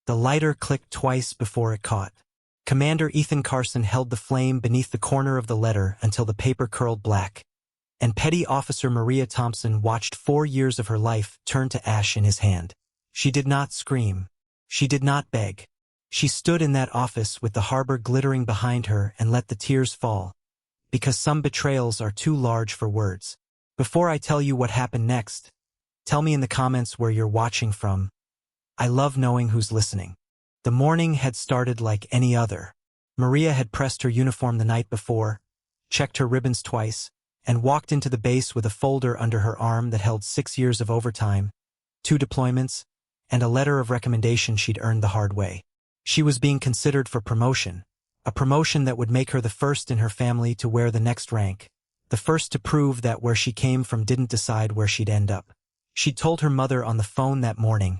The lighter clicked twice before it caught. Commander Ethan Carson held the flame beneath the corner of the letter until the paper curled black. And Petty Officer Maria Thompson watched 4 years of her life turn to ash in his hand. She did not scream. She did not beg. She stood in that office with the harbor glittering behind her and let the tears fall. Because some betrayals are too large for words. Before I tell you what happened next, tell me in the comments where you're watching from. I love knowing who's listening. The morning had started like any other. Maria had pressed her uniform the night before, checked her ribbons twice, and walked into the base with a folder under her arm that held 6 years of overtime, 2 deployments, and a letter of recommendation she'd earned the hard way. She was being considered for promotion, a promotion that would make her the first in her family to wear the next rank, the first to prove that where she came from didn't decide where she'd end up. She'd told her mother on the phone that morning,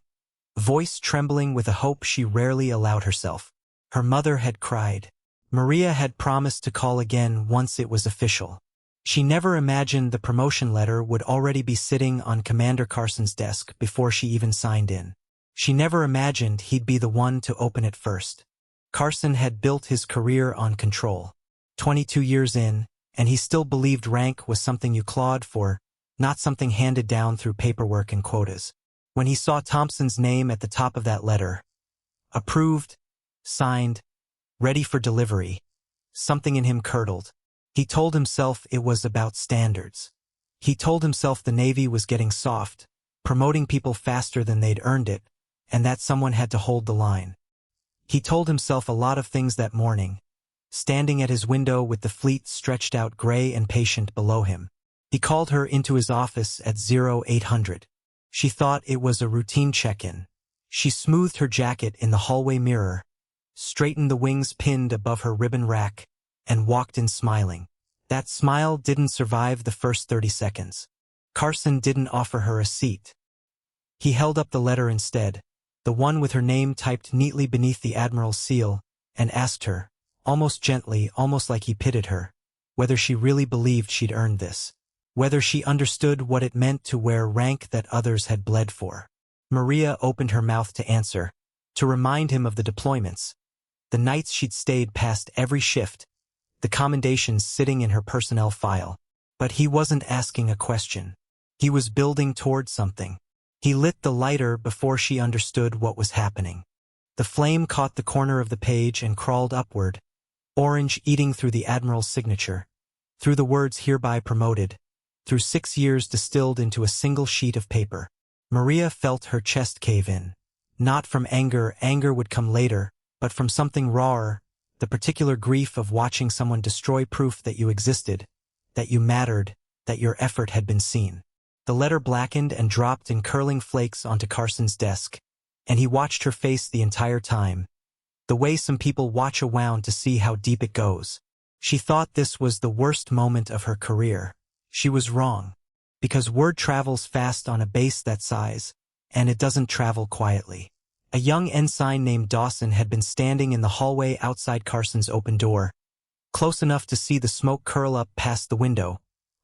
voice trembling with a hope she rarely allowed herself. Her mother had cried. Maria had promised to call again once it was official. She never imagined the promotion letter would already be sitting on Commander Carson's desk before she even signed in. She never imagined he'd be the one to open it first. Carson had built his career on control. 22 years in, and he still believed rank was something you clawed for, not something handed down through paperwork and quotas. When he saw Thompson's name at the top of that letter, approved, signed, ready for delivery, something in him curdled. He told himself it was about standards. He told himself the Navy was getting soft, promoting people faster than they'd earned it, and that someone had to hold the line. He told himself a lot of things that morning, standing at his window with the fleet stretched out gray and patient below him. He called her into his office at 0800. She thought it was a routine check-in. She smoothed her jacket in the hallway mirror, straightened the wings pinned above her ribbon rack, and walked in smiling. That smile didn't survive the first 30 seconds. Carson didn't offer her a seat. He held up the letter instead, the one with her name typed neatly beneath the Admiral's seal, and asked her, almost gently, almost like he pitied her, whether she really believed she'd earned this. Whether she understood what it meant to wear rank that others had bled for. Maria opened her mouth to answer, to remind him of the deployments, the nights she'd stayed past every shift, the commendations sitting in her personnel file. But he wasn't asking a question. He was building toward something. He lit the lighter before she understood what was happening. The flame caught the corner of the page and crawled upward, orange eating through the Admiral's signature, through the words hereby promoted, through 6 years distilled into a single sheet of paper. Maria felt her chest cave in. Not from anger, anger would come later, but from something rawer, the particular grief of watching someone destroy proof that you existed, that you mattered, that your effort had been seen. The letter blackened and dropped in curling flakes onto Carson's desk, and he watched her face the entire time, the way some people watch a wound to see how deep it goes. She thought this was the worst moment of her career. She was wrong, because word travels fast on a base that size, and it doesn't travel quietly. A young ensign named Dawson had been standing in the hallway outside Carson's open door, close enough to see the smoke curl up past the window,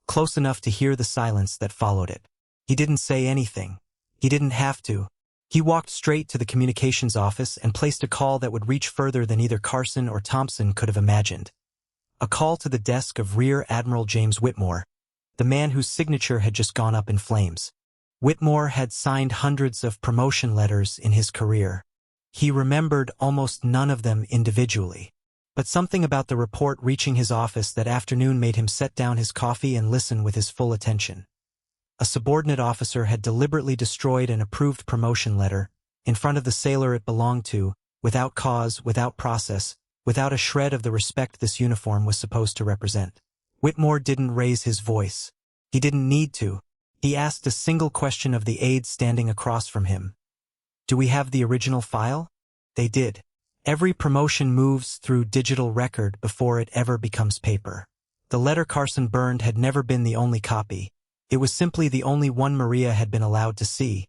close enough to hear the silence that followed it. He didn't say anything. He didn't have to. He walked straight to the communications office and placed a call that would reach further than either Carson or Thompson could have imagined. A call to the desk of Rear Admiral James Whitmore, the man whose signature had just gone up in flames. Whitmore had signed hundreds of promotion letters in his career. He remembered almost none of them individually. But something about the report reaching his office that afternoon made him set down his coffee and listen with his full attention. A subordinate officer had deliberately destroyed an approved promotion letter, in front of the sailor it belonged to, without cause, without process, without a shred of the respect this uniform was supposed to represent. Whitmore didn't raise his voice. He didn't need to. He asked a single question of the aides standing across from him. Do we have the original file? They did. Every promotion moves through digital record before it ever becomes paper. The letter Carson burned had never been the only copy. It was simply the only one Maria had been allowed to see,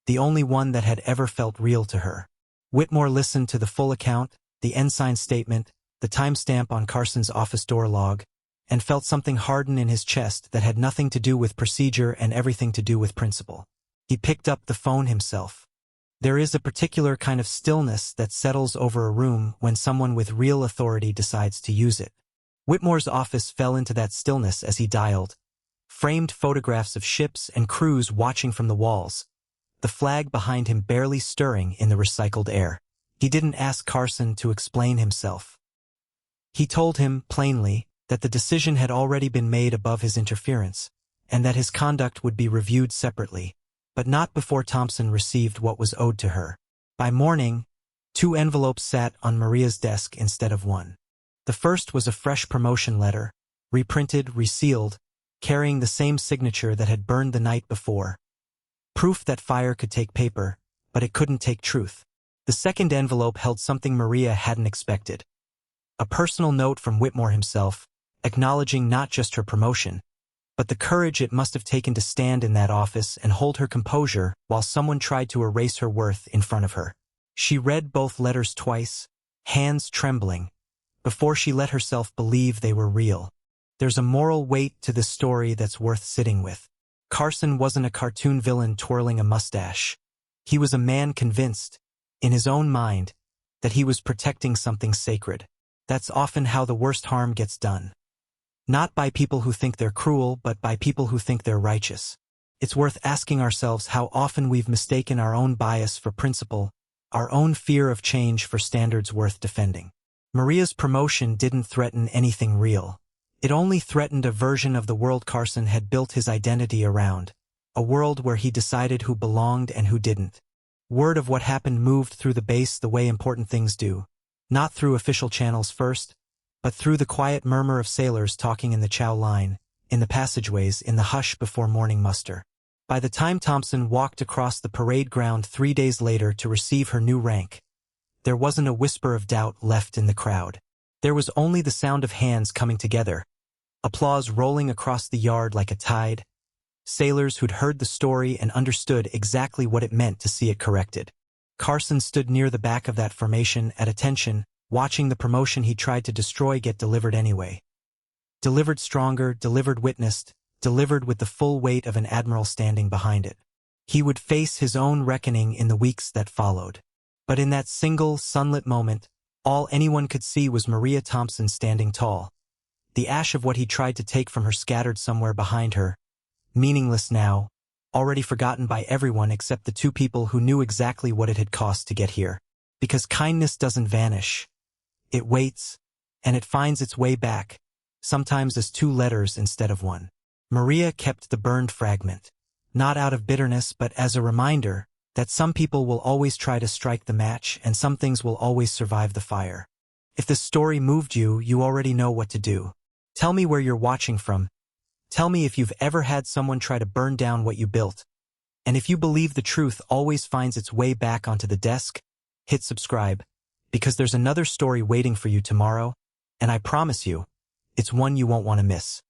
the only one that had ever felt real to her. Whitmore listened to the full account, the ensign statement, the timestamp on Carson's office door log, and felt something harden in his chest that had nothing to do with procedure and everything to do with principle. He picked up the phone himself. There is a particular kind of stillness that settles over a room when someone with real authority decides to use it. Whitmore's office fell into that stillness as he dialed. Framed photographs of ships and crews watching from the walls, the flag behind him barely stirring in the recycled air. He didn't ask Carson to explain himself. He told him, plainly, that the decision had already been made above his interference, and that his conduct would be reviewed separately, but not before Thompson received what was owed to her. By morning, 2 envelopes sat on Maria's desk instead of one. The first was a fresh promotion letter, reprinted, resealed, carrying the same signature that had burned the night before. Proof that fire could take paper, but it couldn't take truth. The second envelope held something Maria hadn't expected. A personal note from Whitmore himself, acknowledging not just her promotion, but the courage it must have taken to stand in that office and hold her composure while someone tried to erase her worth in front of her. She read both letters twice, hands trembling, before she let herself believe they were real. There's a moral weight to this story that's worth sitting with. Carson wasn't a cartoon villain twirling a mustache. He was a man convinced, in his own mind, that he was protecting something sacred. That's often how the worst harm gets done. Not by people who think they're cruel, but by people who think they're righteous. It's worth asking ourselves how often we've mistaken our own bias for principle, our own fear of change for standards worth defending. Maria's promotion didn't threaten anything real. It only threatened a version of the world Carson had built his identity around, a world where he decided who belonged and who didn't. Word of what happened moved through the base the way important things do, not through official channels first, but through the quiet murmur of sailors talking in the chow line, in the passageways, in the hush before morning muster. By the time Thompson walked across the parade ground 3 days later to receive her new rank, there wasn't a whisper of doubt left in the crowd. There was only the sound of hands coming together, applause rolling across the yard like a tide, sailors who'd heard the story and understood exactly what it meant to see it corrected. Carson stood near the back of that formation at attention, watching the promotion he tried to destroy get delivered anyway. Delivered stronger, delivered witnessed, delivered with the full weight of an admiral standing behind it. He would face his own reckoning in the weeks that followed. But in that single, sunlit moment, all anyone could see was Maria Thompson standing tall. The ash of what he tried to take from her scattered somewhere behind her, meaningless now, already forgotten by everyone except the 2 people who knew exactly what it had cost to get here. Because kindness doesn't vanish. It waits, and it finds its way back, sometimes as 2 letters instead of 1. Maria kept the burned fragment, not out of bitterness but as a reminder that some people will always try to strike the match and some things will always survive the fire. If this story moved you, you already know what to do. Tell me where you're watching from. Tell me if you've ever had someone try to burn down what you built. And if you believe the truth always finds its way back onto the desk, hit subscribe, because there's another story waiting for you tomorrow, and I promise you, it's one you won't want to miss.